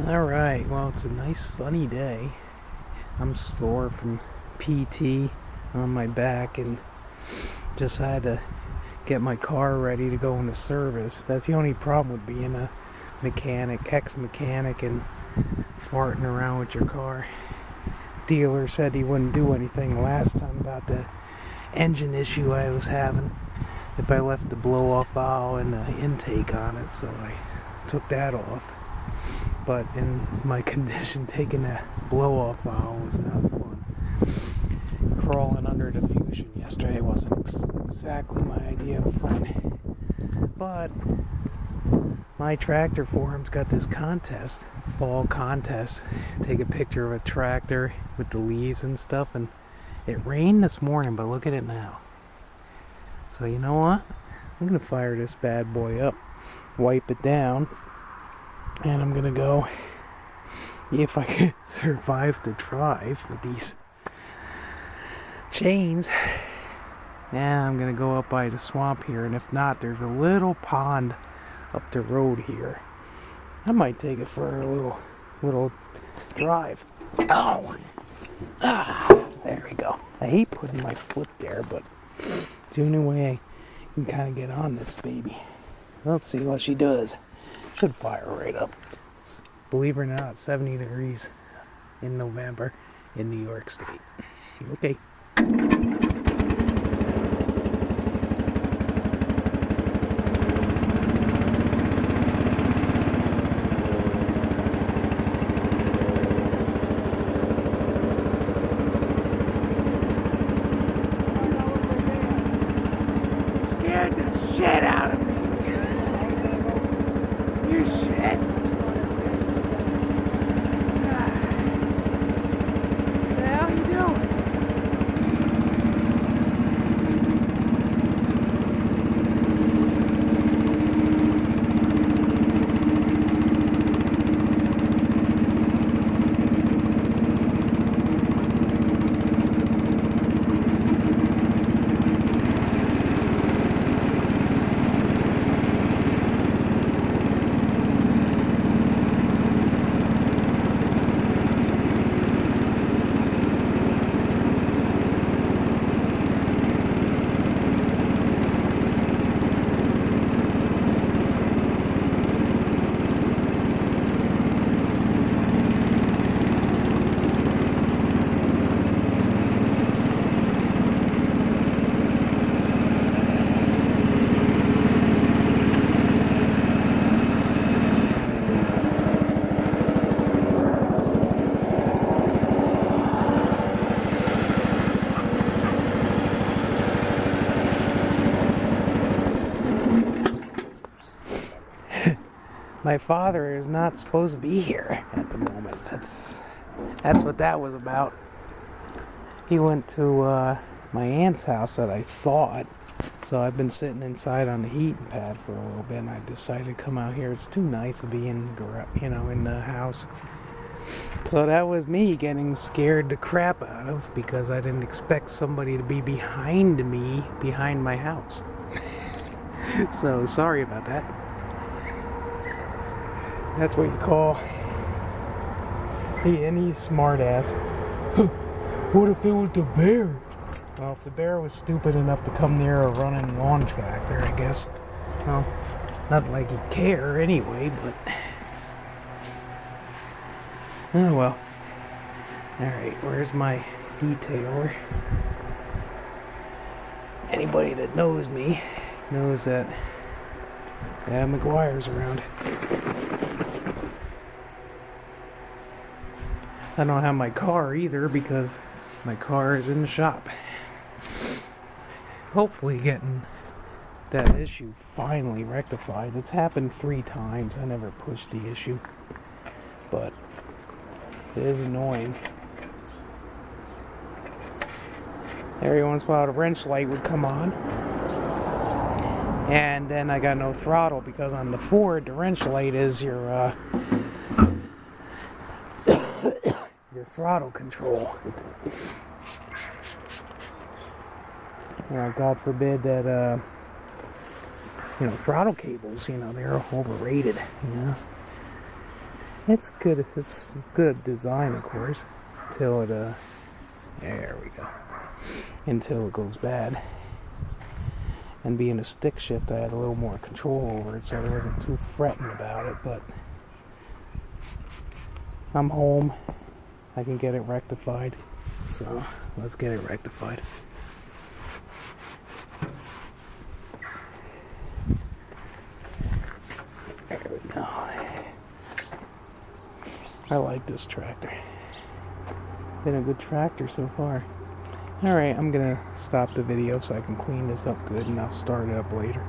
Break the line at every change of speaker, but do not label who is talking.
Alright, well, it's a nice sunny day. I'm sore from PT on my back and just had to get my car ready to go into service. That's the only problem with being a mechanic, ex-mechanic, and farting around with your car. Dealer said he wouldn't do anything last time about the engine issue I was having if I left the blow-off valve and the intake on it, so I took that off. But in my condition, taking that blow-off valve was not fun. Crawling under diffusion yesterday wasn't exactly my idea of fun. But my tractor forum's got this contest, fall contest. Take a picture of a tractor with the leaves and stuff, and it rained this morning, but look at it now. So you know what? I'm gonna fire this bad boy up, wipe it down, and I'm gonna go, if I can survive the drive with these chains, and I'm gonna go up by the swamp here, and if not, there's a little pond up the road here. I might take it for a little drive. Oh! There we go. I hate putting my foot there, but it's the only way I can kind of get on this baby. Let's see what she does. Should fire right up. It's, believe it or not, 70 degrees in November in New York State. Okay. Scared the shit out of me. You shit. What the hell are you doing? My father is not supposed to be here at the moment. That's what that was about. He went to my aunt's house that I thought. So I've been sitting inside on the heating pad for a little bit, and I decided to come out here. It's too nice to be in the house. So that was me getting scared the crap out of, because I didn't expect somebody to be behind me, behind my house. So sorry about that. That's what you call any smart ass. What if it was the bear? Well, if the bear was stupid enough to come near a running lawn tractor, I guess. Well, not like he'd care anyway, but... Oh well. Alright, where's my detailer? Anybody that knows me knows that McGuire's around. I don't have my car either, because my car is in the shop. Hopefully getting that issue finally rectified. It's happened 3 times. I never pushed the issue, but it is annoying. Every once in a while the wrench light would come on, and then I got no throttle, because on the Ford the wrench light is your throttle control. God forbid that throttle cables, they're overrated, It's good. It's good design, of course, until it there we go. Until it goes bad. And being a stick shift, I had a little more control over it, so I wasn't too fretting about it. But I'm home. I can get it rectified. So let's get it rectified. There we go. I like this tractor. Been a good tractor so far. Alright, I'm gonna stop the video so I can clean this up good, and I'll start it up later.